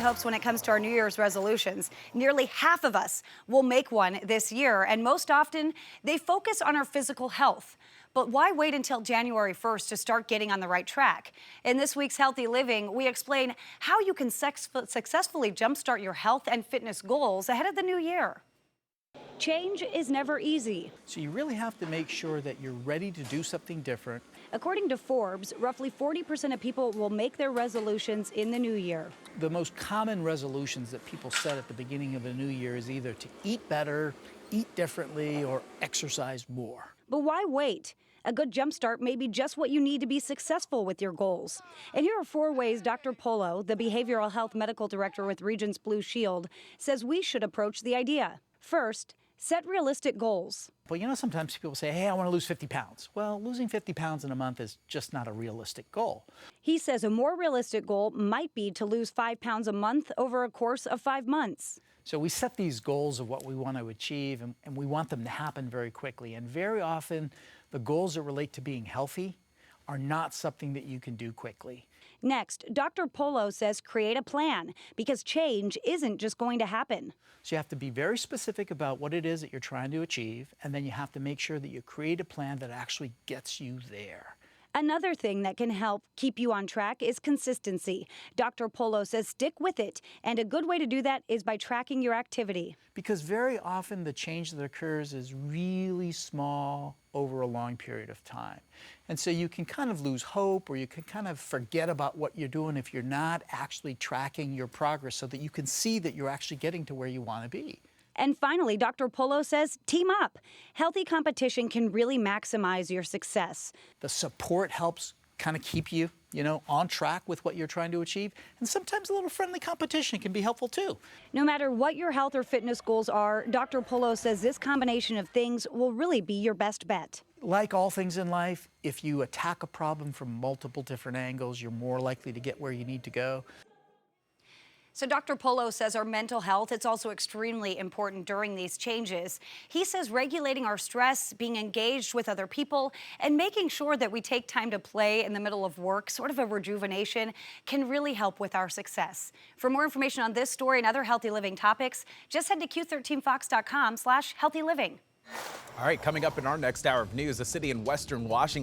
Hopes when it comes to our New Year's resolutions. Nearly half of us will make one this year, and most often they focus on our physical health. But why wait until January 1st to start getting on the right track? In this week's Healthy Living, we explain how you can successfully jumpstart your health and fitness goals ahead of the new year. Change is never easy. So you really have to make sure that you're ready to do something different. According to Forbes, roughly 40% of people will make their resolutions in the new year. The most common resolutions that people set at the beginning of the new year is either to eat better, eat differently, or exercise more. But why wait? A good jumpstart may be just what you need to be successful with your goals. And here are 4 ways Dr. Polo, the behavioral health medical director with Regence Blue Shield, says we should approach the idea. First, set realistic goals. Well, you know, sometimes people say, hey, I want to lose 50 pounds. Well, losing 50 pounds in a month is just not a realistic goal. He says a more realistic goal might be to lose 5 pounds a month over a course of 5 months. So we set these goals of what we want to achieve, and we want them to happen very quickly. And very often, the goals that relate to being healthy are not something that you can do quickly. Next, Dr. Polo says create a plan, because change isn't just going to happen. So you have to be very specific about what it is that you're trying to achieve, and then you have to make sure that you create a plan that actually gets you there. Another thing that can help keep you on track is consistency. Dr. Polo says stick with it, and a good way to do that is by tracking your activity. Because very often the change that occurs is really small over a long period of time. And so you can kind of lose hope, or you can kind of forget about what you're doing if you're not actually tracking your progress so that you can see that you're actually getting to where you want to be. And finally, Dr. Polo says team up. Healthy competition can really maximize your success. The support helps kind of keep you, on track with what you're trying to achieve. And sometimes a little friendly competition can be helpful too. No matter what your health or fitness goals are, Dr. Polo says this combination of things will really be your best bet. Like all things in life, if you attack a problem from multiple different angles, you're more likely to get where you need to go. So Dr. Polo says our mental health, it's also extremely important during these changes. He says regulating our stress, being engaged with other people, and making sure that we take time to play in the middle of work, sort of a rejuvenation, can really help with our success. For more information on this story and other healthy living topics, just head to Q13fox.com/healthyliving. All right, coming up in our next hour of news, a city in Western Washington